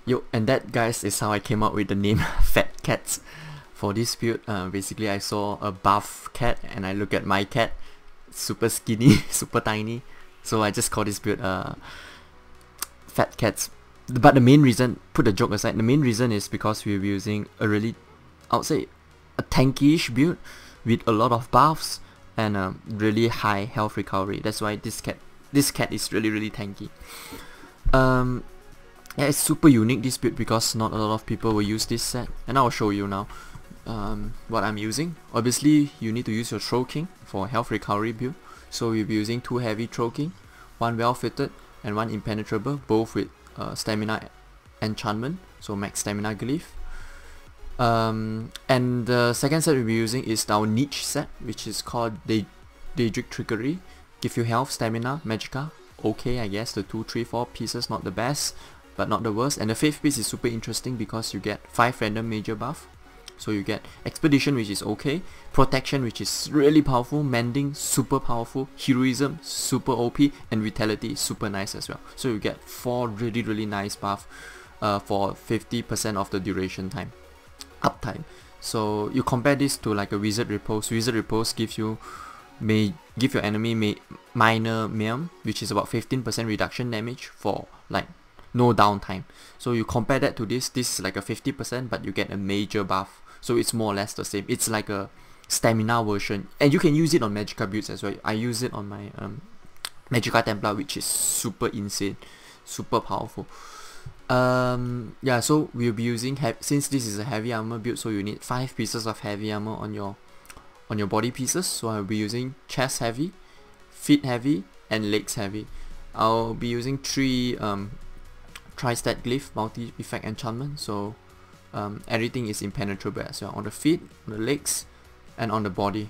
Yo, and that, guys, is how I came up with the name Fett Katz for this build. Basically, I saw a buff cat and I look at my cat, super skinny, super tiny, so I just call this build Fett Katz. But the main reason, put the joke aside, the main reason is because we're using a really, I would say, a tanky-ish build with a lot of buffs and really high health recovery. That's why this cat is really tanky. Yeah, it's super unique, this build, because not a lot of people will use this set, and I'll show you now what I'm using. Obviously, you need to use your Troll King for health recovery build, so we'll be using 2 heavy Troll King, 1 well fitted and 1 impenetrable, both with stamina enchantment, so max stamina glyph. And the second set we'll be using is our niche set, which is called Daedric Trickery. Give you health, stamina, magicka. Okay, I guess the 2, 3, 4 pieces not the best, but not the worst. And the 5th piece is super interesting because you get 5 random major buff. So you get Expedition, which is okay, Protection, which is really powerful, Mending, super powerful, Heroism, super OP, and Vitality, super nice as well. So you get 4 really nice buff for 50% of the duration time, uptime. So you compare this to like a Wizard Repose. Wizard Repose gives you, may give your enemy minor Meum, which is about 15% reduction damage for like no downtime. So you compare that to this is like a 50%, but you get a major buff. So it's more or less the same. It's like a stamina version, and you can use it on Magicka builds as well. I use it on my Magicka Templar, which is super insane, super powerful. Yeah, so we'll be using, since this is a heavy armor build, so you need 5 pieces of heavy armor on your body pieces. So I'll be using chest heavy, feet heavy, and legs heavy. I'll be using 3 tri-stat glyph multi-effect enchantment, so everything is impenetrable as well, on the feet, on the legs, and on the body.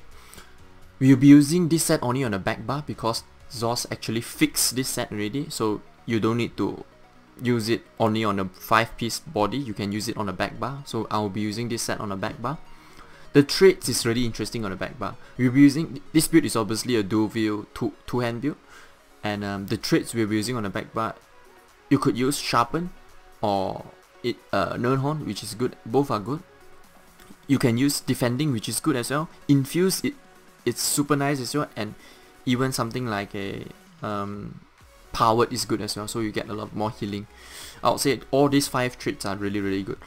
We'll be using this set only on the back bar because Zos actually fixed this set already, so you don't need to use it only on a 5-piece body, you can use it on the back bar. So I'll be using this set on the back bar. The traits is really interesting on the back bar. We'll be using, this build is obviously a dual view 2-hand build, and the traits we'll be using on the back bar, you could use Sharpen or Nirnhorn, which is good. Both are good. You can use Defending, which is good as well. Infuse, it's super nice as well, and even something like a Powered is good as well, so you get a lot more healing. I would say all these 5 traits are really good.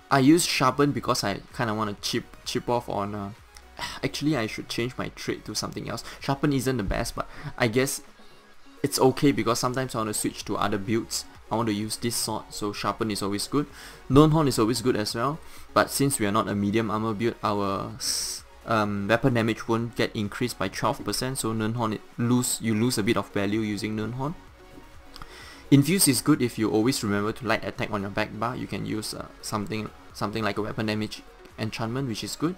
I use Sharpen because I kind of want to chip off on actually I should change my trait to something else. Sharpen isn't the best, but I guess it's okay because sometimes I want to switch to other builds. I want to use this sword, so Sharpen is always good. Nirnhorn is always good as well, but since we are not a medium armor build, our weapon damage won't get increased by 12%, so Nirnhorn, you lose a bit of value using Nirnhorn. Infuse is good if you always remember to light attack on your back bar. You can use something like a weapon damage enchantment, which is good.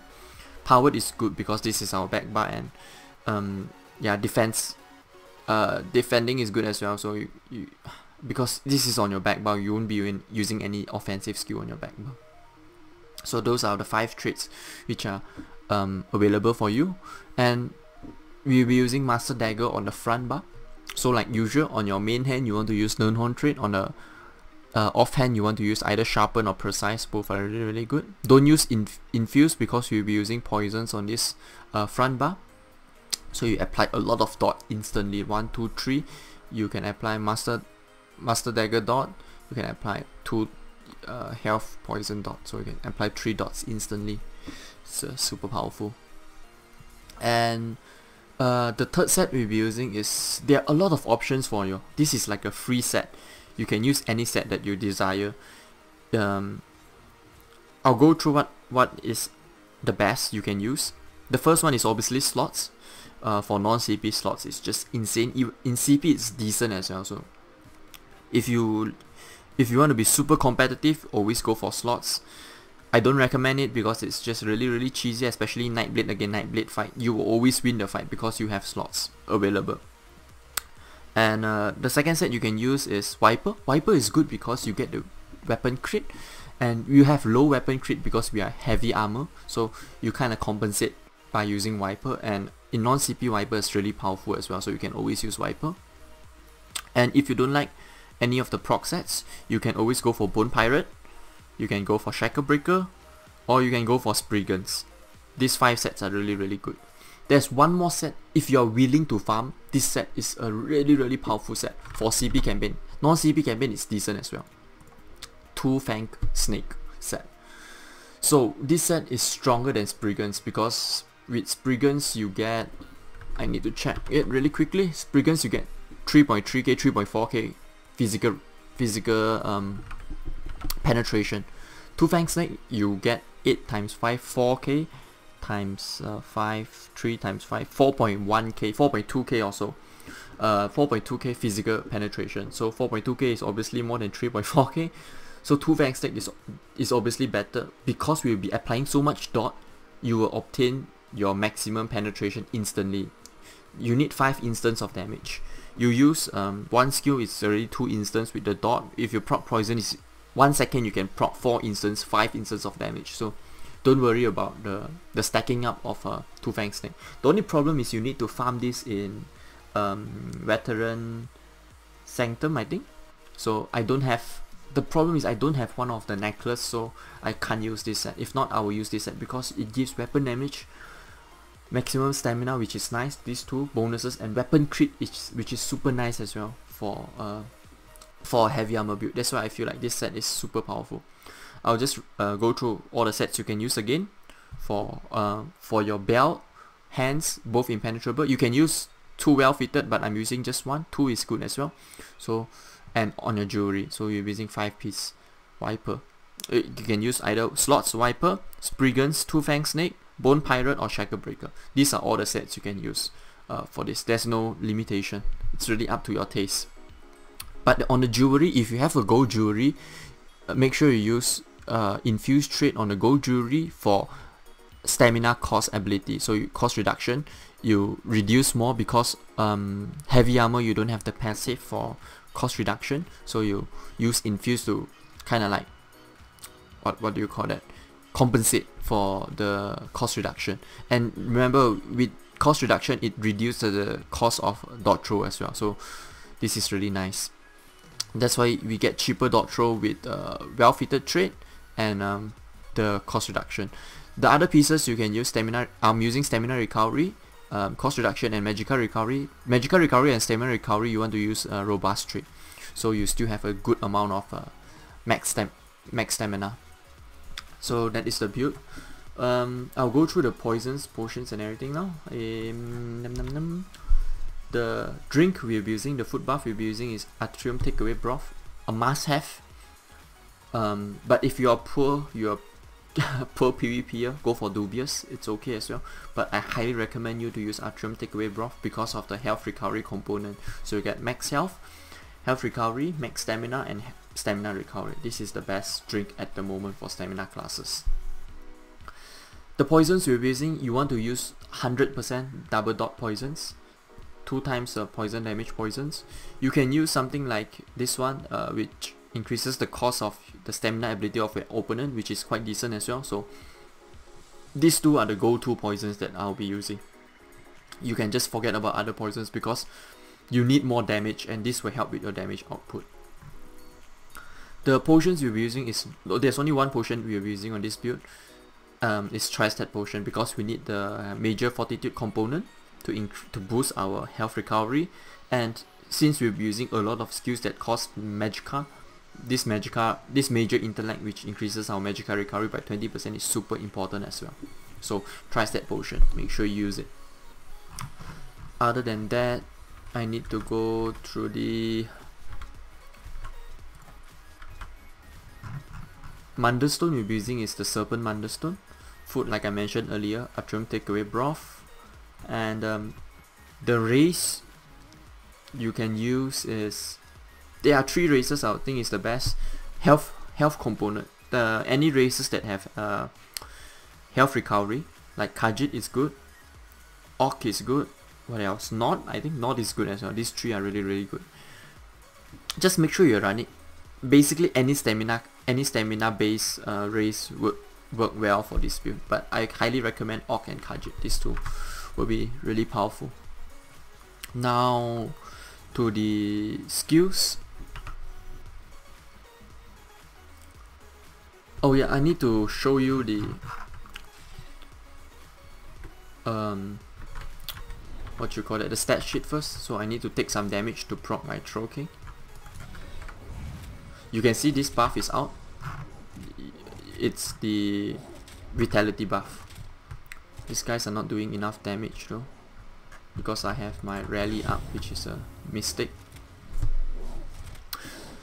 Powered is good because this is our back bar, and yeah, defending is good as well. So you because this is on your back bar, you won't be using any offensive skill on your back bar. So those are the 5 traits which are available for you, and we'll be using Master Dagger on the front bar. So like usual, on your main hand you want to use Nirnhorn trait, on the off hand you want to use either Sharpen or Precise. Both are really good. Don't use Infuse because we'll be using poisons on this front bar, so you apply a lot of dot instantly. 1, 2, 3, you can apply Master Dagger dot, you can apply 2 health poison dot, so you can apply 3 dots instantly. It's super powerful. And the third set we'll be using is, there are a lot of options for you. This is like a free set. You can use any set that you desire. I'll go through what is the best you can use. The first one is obviously slots. For non-CP slots, it's just insane. In CP it's decent as well. So if you want to be super competitive, always go for slots. I don't recommend it because it's just really cheesy, especially Nightblade against Nightblade fight. You will always win the fight because you have slots available. And the second set you can use is Viper. Viper is good because you get the weapon crit, and you have low weapon crit because we are heavy armor, so you kind of compensate by using Viper. And in non-CP, Viper is really powerful as well, so you can always use Viper. And if you don't like any of the proc sets, you can always go for Bone Pirate, you can go for Shackle Breaker, or you can go for Spriggans. These 5 sets are really good. There's one more set. If you're willing to farm, this set is a really powerful set for CP campaign. Non-CP campaign is decent as well. 2-Fang Snake set. So this set is stronger than Spriggans because with Spriggans you get, I need to check it really quickly. Spriggans you get 3.3k, 3.4k physical penetration. 2-Fang Snake you get 8 times 5, 4k times 5, 3 times 5, 4.1k, 4.2k also. 4.2k physical penetration. So 4.2k is obviously more than 3.4k. So 2-Fang Snake is obviously better because we will be applying so much dot. You will obtain your maximum penetration instantly. You need 5 instants of damage. You use 1 skill, it's already 2 instants with the dot. If you proc poison, is 1 second you can proc 4 instants, 5 instants of damage. So don't worry about the stacking up of 2-Fang Snake. The only problem is you need to farm this in Veteran Sanctum, I think. So I don't have, the problem is I don't have one of the necklace, so I can't use this set. If not, I will use this set because it gives weapon damage, maximum stamina, which is nice, these 2 bonuses, and weapon crit, which is super nice as well for a heavy armor build. That's why I feel like this set is super powerful. I'll just go through all the sets you can use again. For your belt, hands, both impenetrable. You can use 2 well fitted, but I'm using just 1. 2 is good as well. So, and on your jewelry, so you're using 5-piece wiper. You can use either slots wiper, Spriggans, 2-Fang Snake, Bone Pirate, or Shackle Breaker. These are all the sets you can use for this. There's no limitation. It's really up to your taste. But on the jewelry, if you have a gold jewelry, make sure you use infused trait on the gold jewelry for stamina cost ability. So cost reduction, you reduce more because heavy armor you don't have the passive for cost reduction. So you use infused to kind of like, what do you call that? Compensate for the cost reduction. And remember, with cost reduction, it reduces the cost of dot throw as well. So this is really nice. That's why we get cheaper dot throw with well fitted trait and the cost reduction. The other pieces you can use stamina. I'm using stamina recovery, cost reduction, and magical recovery. Magical recovery and stamina recovery, you want to use robust trait, so you still have a good amount of max stamina. So that is the build. I'll go through the poisons, potions, and everything now. The drink we'll be using, the Foodbuff we'll be using is Atrium Takeaway Broth, a must-have. But if you are poor, poor PvPer, go for Dubious, it's okay as well. But I highly recommend you to use Atrium Takeaway Broth because of the health recovery component. So you get max health, health recovery, max stamina, and stamina recovery. This is the best drink at the moment for stamina classes. The poisons we'll be using, you want to use 100% double dot poisons, 2 times poison damage poisons. You can use something like this one, which increases the cost of the stamina ability of your opponent, which is quite decent as well. So these 2 are the go-to poisons that I'll be using. You can just forget about other poisons because you need more damage, and this will help with your damage output. The potions we'll be using is, there's only one potion we'll be using on this build. It's Tri-Stat potion because we need the major fortitude component to boost our health recovery, and since we'll be using a lot of skills that cost magicka, this major intellect, which increases our magicka recovery by 20%, is super important as well. So Tri-Stat potion, make sure you use it. Other than that, I need to go through the Mundus stone we'll be using is the Serpent Mundus stone. Food, like I mentioned earlier, Atrium Takeaway Broth. And the race you can use is, there are 3 races I think is the best. Health component. Any races that have health recovery, like Khajiit is good, Orc is good. What else? Nod, I think Nod is good as well. These 3 are really good. Just make sure you're running. Basically any stamina based race would work well for this build, but I highly recommend Orc and Khajiit. These 2 will be really powerful. Now to the skills. Oh yeah, I need to show you the what you call it, the stat sheet first. So I need to take some damage to proc my throw king. You can see this buff is out. It's the vitality buff. These guys are not doing enough damage though, because I have my rally up, which is a mistake.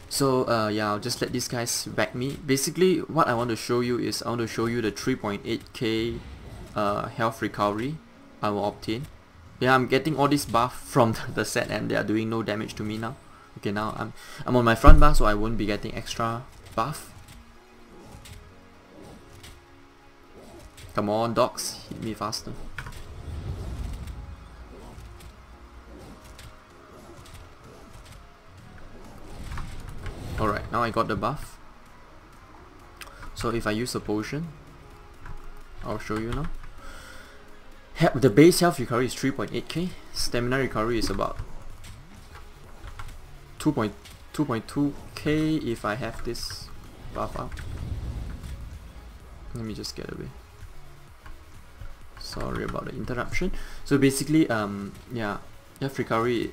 So yeah, I'll just let these guys back me. Basically what I want to show you is I want to show you the 3.8k health recovery I will obtain. Yeah, I'm getting all this buff from the set and they are doing no damage to me now. Okay, now I'm on my front bar, so I won't be getting extra buff. Come on, dogs, hit me faster. Alright, now I got the buff. So if I use a potion, I'll show you now. The base health recovery is 3.8k. Stamina recovery is about 2.2k if I have this buff up. Let me just get away. Sorry about the interruption. So basically, yeah, health recovery,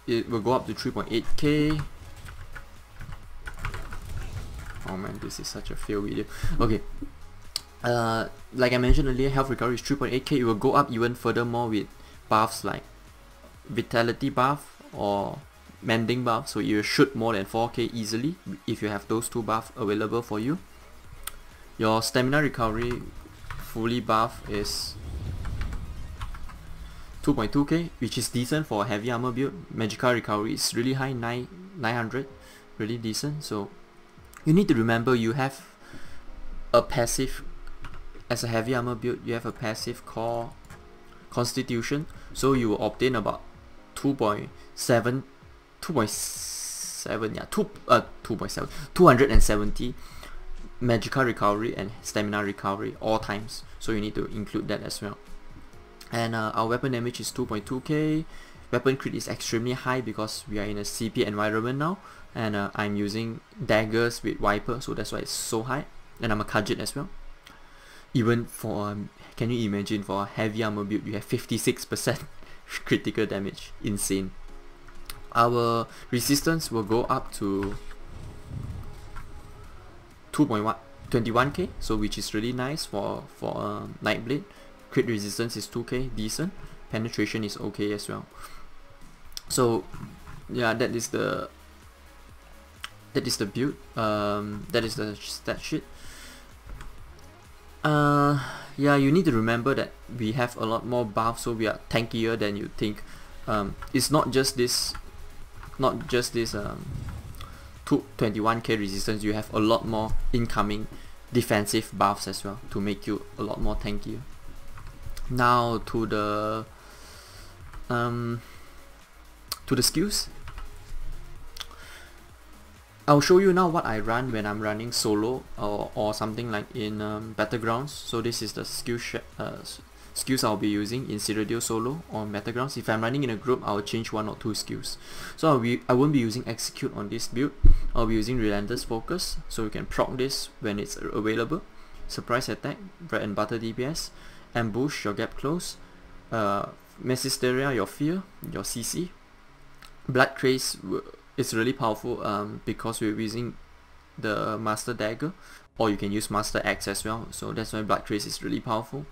it will go up to 3.8k. Oh man, this is such a fail video. Okay. Like I mentioned earlier, health recovery is 3.8k. It will go up even furthermore with buffs like vitality buff or mending buff, so you shoot more than 4k easily if you have those two buffs available for you. Your stamina recovery fully buff is 2.2k, which is decent for a heavy armor build. Magical recovery is really high, 900, really decent. So you need to remember you have a passive. As a heavy armor build, you have a passive core constitution, so you will obtain about 2.7 270 magical recovery and stamina recovery all times, so you need to include that as well. And our weapon damage is 2.2k. Weapon crit is extremely high because we are in a CP environment now, and I'm using daggers with Viper, so that's why it's so high. And I'm a Khajiit as well. Even for can you imagine, for a heavy armor build you have 56% critical damage? Insane. Our resistance will go up to 21k, so which is really nice for Nightblade. Crit resistance is 2k, decent. Penetration is okay as well. So yeah, that is the build. That is the stat sheet. Yeah, you need to remember that we have a lot more buffs, so we are tankier than you think. It's not just this 21k resistance. You have a lot more incoming defensive buffs as well to make you a lot more tankier. Now to the skills. I'll show you now what I run when I'm running solo or something like in Battlegrounds. So this is the skills I'll be using in Cyrodiil solo or Battlegrounds. If I'm running in a group, I'll change one or two skills. So I won't be using Execute on this build. I'll be using Relentless Focus, so you can proc this when it's available. Surprise Attack, bread and butter DPS. Ambush, your gap close. Mesisteria, your fear, your CC. Blood Trace, it's really powerful because we're using the Master Dagger, or you can use Master Axe as well, so that's why Blood Trace is really powerful.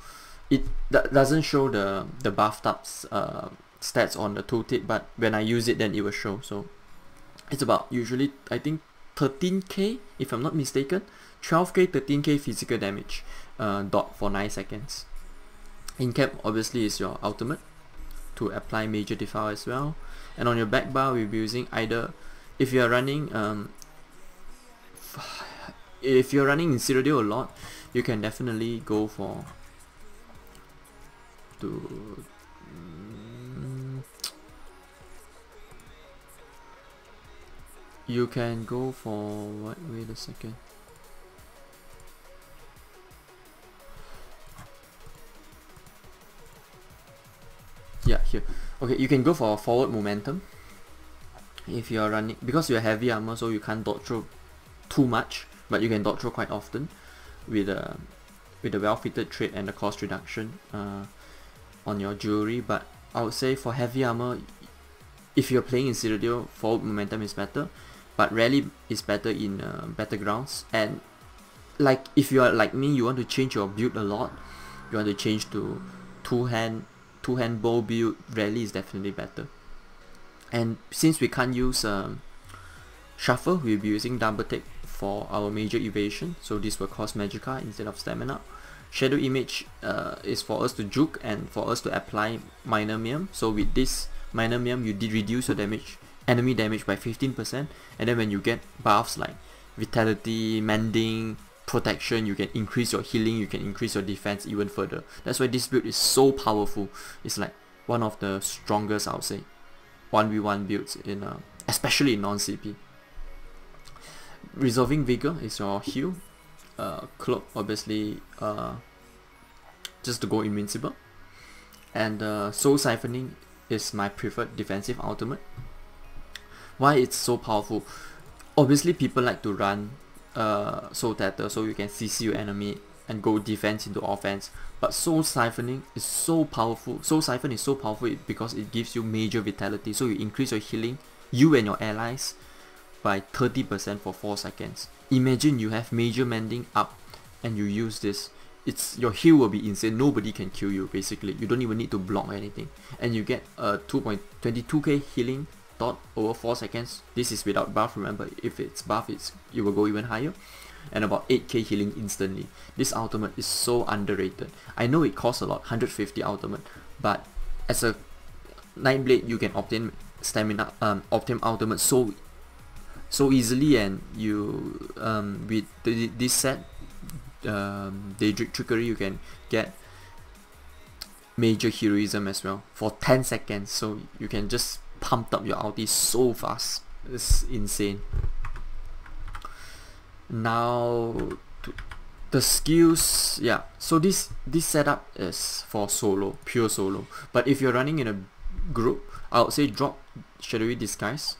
It doesn't show the buffed up stats on the tooltip, but when I use it then it will show. So it's about usually I think 13k if I'm not mistaken, 12k 13k physical damage dot for 9 seconds. In cap obviously is your ultimate to apply major defile as well. And on your back bar we'll be using either, if you're running in Cyrodiil a lot, you can definitely go for you can go for what, wait a second. Yeah, here. Okay, you can go for forward momentum if you're running, because you're heavy armor, so you can't dodge through too much but you can dodge roll quite often with a well-fitted trait and the cost reduction on your jewelry. But I would say for heavy armor, if you're playing in Citadel, forward momentum is better, but rally is better in battlegrounds. And like if you are like me, you want to change your build a lot, you want to change to two-hand bow build, rally is definitely better. And since we can't use shuffle, we'll be using double take for our major evasion, so this will cost magicka instead of stamina. Shadow image is for us to juke and for us to apply minor miam. So with this minor miam, you did reduce your enemy damage by 15%, and then when you get buffs like vitality, mending, protection, you can increase your healing, you can increase your defense even further. That's why this build is so powerful. It's like one of the strongest, I would say, 1v1 builds in especially in non-CP. Resolving Vigor is your heal. Cloak, obviously, just to go invincible. And Soul Siphoning is my preferred defensive ultimate. Why it's so powerful? Obviously, people like to run Soul Tether so you can CC your enemy and go defense into offense. But Soul Siphoning is so powerful. Soul Siphon is so powerful because it gives you major vitality. So you increase your healing, you and your allies, by 30% for 4 seconds. Imagine you have major mending up and you use this. Your heal will be insane. Nobody can kill you basically. You don't even need to block anything. And you get a 2.22k healing dot over 4 seconds. This is without buff, remember. If it's buff, it will go even higher. And about 8k healing instantly. This ultimate is so underrated. I know it costs a lot, 150 ultimate, but as a Nightblade you can obtain stamina, obtain ultimate so easily, and you with this set, Daedric Trickery, you can get major heroism as well for 10 seconds, so you can just pump up your ulti so fast. It's insane. Now the skills, yeah, so this setup is for solo, pure solo, but if you're running in a group, I would say drop Shadowy Disguise.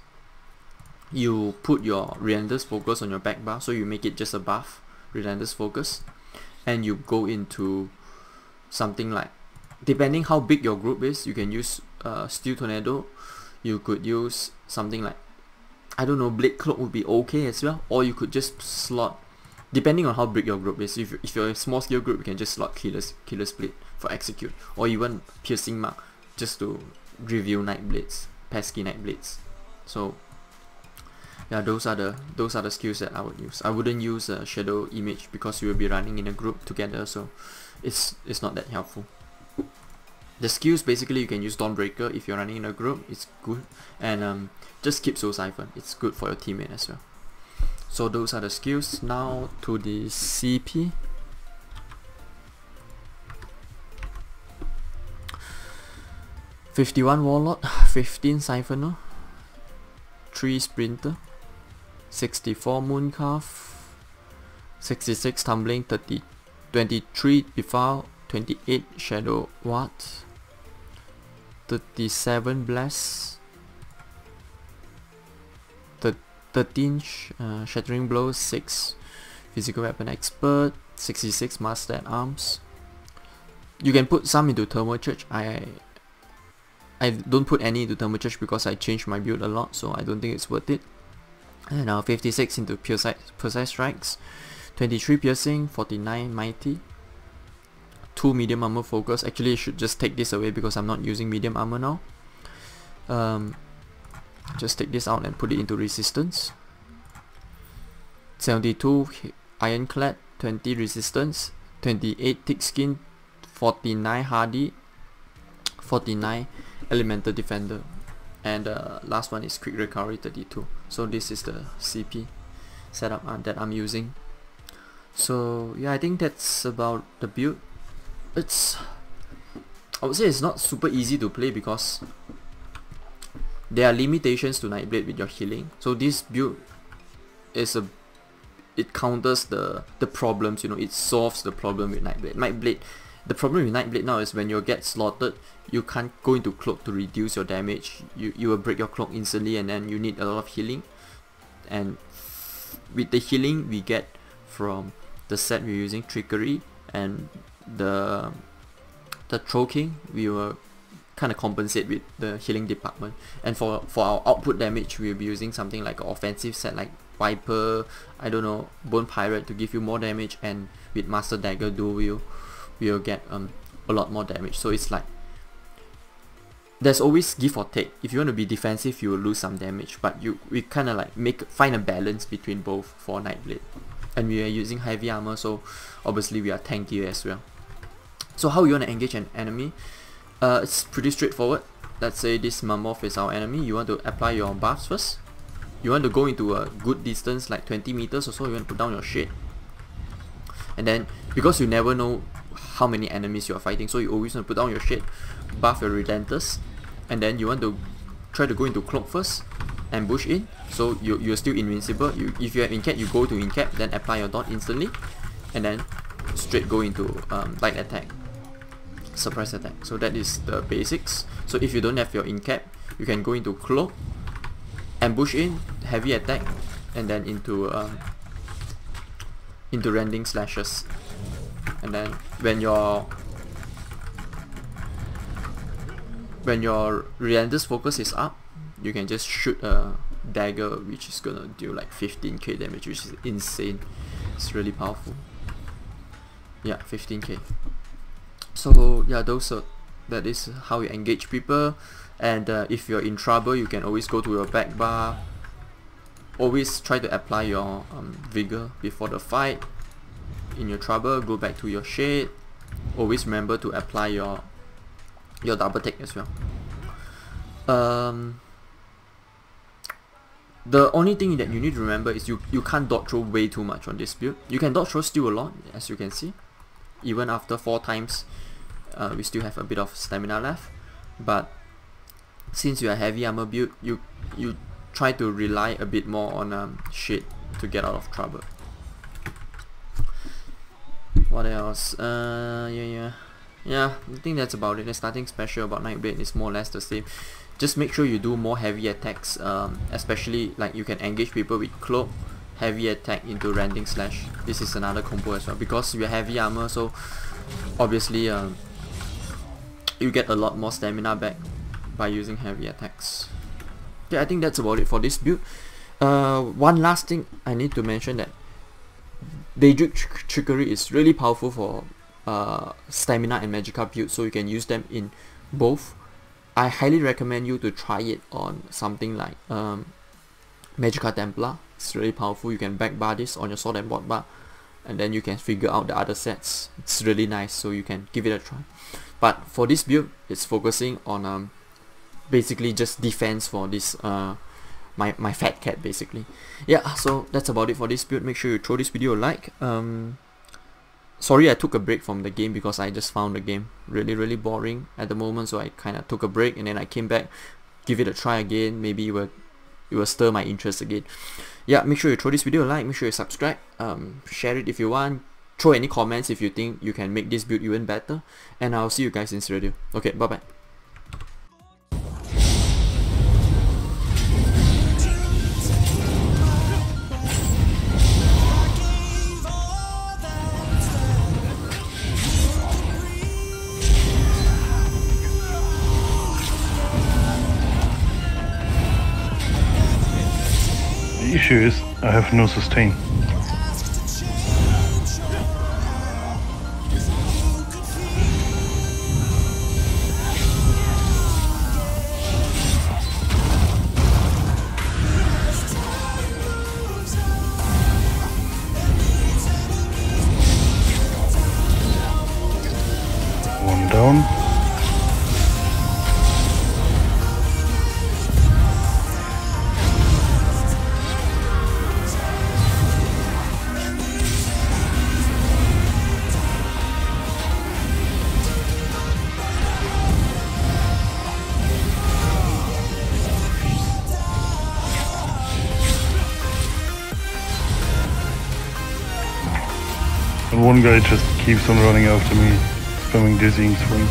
You put your Relentless Focus on your back bar, so you make it just a buff, Relentless Focus, and you go into something like, depending how big your group is, you can use Steel Tornado, you could use something like, I don't know, Blade Cloak would be okay as well, or you could just slot, depending on how big your group is. If you're a small scale group, you can just slot Killer Split for execute, or even Piercing Mark just to review Nightblades, pesky Nightblades. So yeah, those are the skills that I would use. I wouldn't use a Shadow Image because you will be running in a group together, so it's not that helpful. The skills, basically you can use Dawnbreaker if you're running in a group, it's good, and just keep Soul Siphon, it's good for your teammate as well. So those are the skills. Now to the CP. "51 Warlord, 15 Siphoner, 3 Sprinter, 64 Mooncalf, 66 Tumbling, 23 Defile, 28 Shadow Ward, 37 Bless, 13 Shattering Blows, 6 Physical Weapon Expert, 66 Master at Arms." You can put some into Thermal Church. I don't put any into Thermal Church because I changed my build a lot, so I don't think it's worth it. And now 56 into Precise Strikes, 23 Piercing, 49 Mighty, 2 Medium Armor Focus. Actually I should just take this away because I'm not using Medium Armor now. Just take this out and put it into Resistance. 72 Ironclad, 20 Resistance, 28 Thick Skin, 49 Hardy, 49 Elemental Defender, and last one is Quick Recovery, 32. So this is the CP setup that I'm using. So yeah, I think that's about the build. I would say it's not super easy to play because there are limitations to Nightblade with your healing. So this build is it counters the problems, you know, it solves the problem with Nightblade. The problem with Nightblade now is when you get slaughtered, you can't go into Cloak to reduce your damage. You will break your Cloak instantly, and then you need a lot of healing. And with the healing, we get from the set we're using, Trickery, and the Troll King, we will kind of compensate with the healing department. And for our output damage, we'll be using something like an offensive set like Viper, I don't know, Bone Pirate to give you more damage, and with Master Dagger Dual we'll get a lot more damage. So it's like there's always give or take. If you want to be defensive, you will lose some damage, but we kind of like find a balance between both for Nightblade. And we are using heavy armor, so obviously we are tanky as well. So how you want to engage an enemy? It's pretty straightforward. Let's say this Mammoth is our enemy. You want to apply your buffs first. You want to go into a good distance, like 20 meters or so. You want to put down your shade, and then because you never know how many enemies you are fighting, so you always want to put down your shade, buff your Relentless, and then you want to try to go into cloak first, ambush in, so you're still invincible. If you have incap, you go to incap, then apply your dot instantly, and then straight go into light attack, suppress attack. So that is the basics. So if you don't have your incap, you can go into cloak, ambush in, heavy attack, and then into rending slashes. And then when your relentless focus is up, you can just shoot a dagger which is gonna do like 15k damage, which is insane. It's really powerful. Yeah, 15k. So yeah, that is how you engage people. And if you're in trouble, you can always go to your back bar. Always try to apply your vigor before the fight. In your trouble, go back to your shade. Always remember to apply your double take as well. The only thing that you need to remember is you can't dodge throw way too much on this build. You can dodge throw still a lot, as you can see. Even after 4 times, we still have a bit of stamina left. But since you are heavy armor build, you try to rely a bit more on shade to get out of trouble. What else? Yeah, I think that's about it. There's nothing special about Nightblade. It's more or less the same. Just make sure you do more heavy attacks, especially like you can engage people with cloak, heavy attack into rending slash. This is another combo as well, because you are heavy armor, so obviously you get a lot more stamina back by using heavy attacks. Yeah, I think that's about it for this build. One last thing I need to mention, that Daedric Trickery is really powerful for stamina and magicka build, so you can use them in both. I highly recommend you to try it on something like Magicka Templar. It's really powerful. You can back bar this on your sword and board bar, and then you can figure out the other sets. It's really nice, so you can give it a try. But for this build, it's focusing on basically just defense for this my Fett Cat basically. Yeah, so that's about it for this build. Make sure you throw this video a like. Sorry I took a break from the game because I just found the game really boring at the moment, so I kind of took a break and then I came back, give it a try again. Maybe it will stir my interest again. Yeah, make sure you throw this video a like, make sure you subscribe, share it if you want, throw any comments if you think you can make this build even better, and I'll see you guys in this video. Okay, bye bye. The issue is, I have no sustain. One down. And one guy just keeps on running after me, spamming dizzying swing.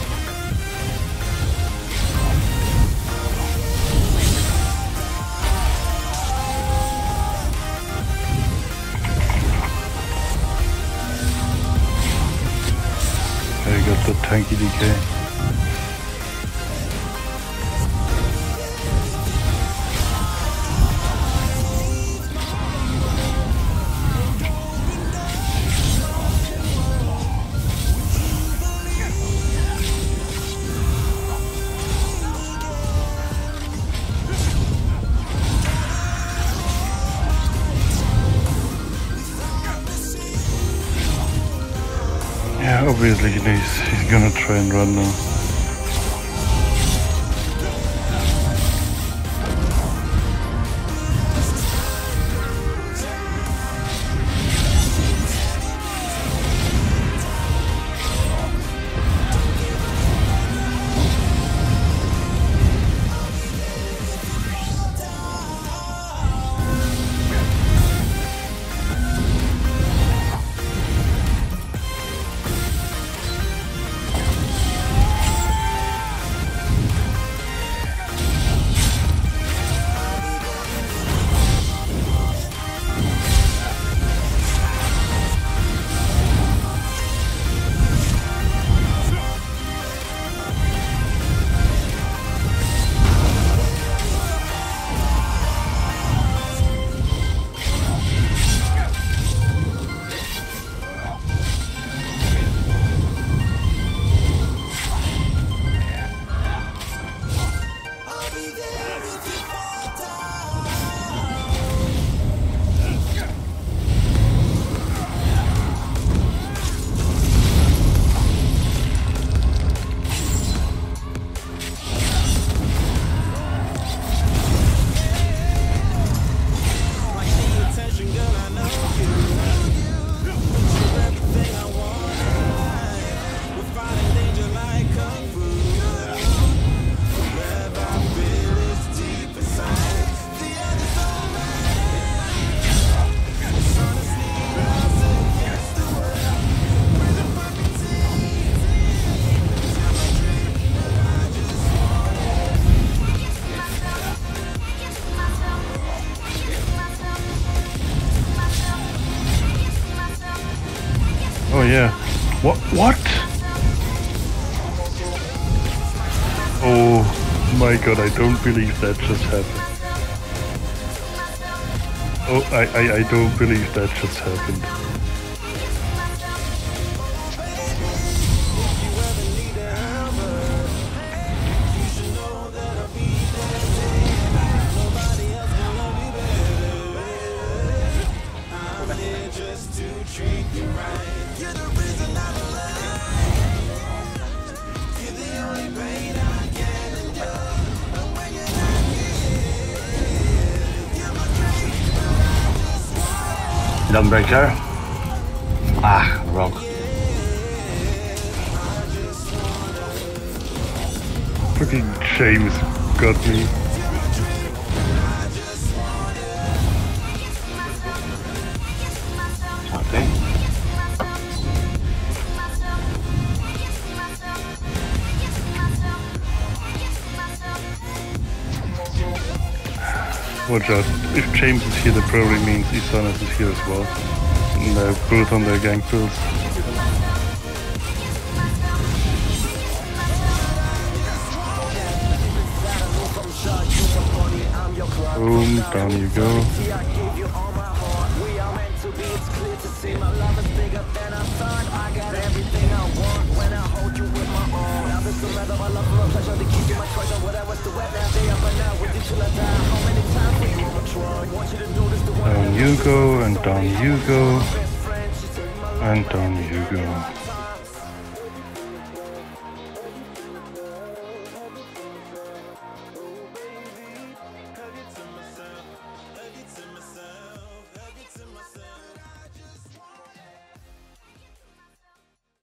tanky DK. Yeah, obviously he's gonna try and run now. Oh yeah. What? Oh my god, I don't believe that just happened. Oh, I don't believe that just happened. Gunbreaker. Ah, wrong. Fucking James got me. Okay. Watch out. If James is here, that probably means Isanas is here as well. And they're both on their gang pills. Boom, down you go. Down you go, and down you go, and down you go.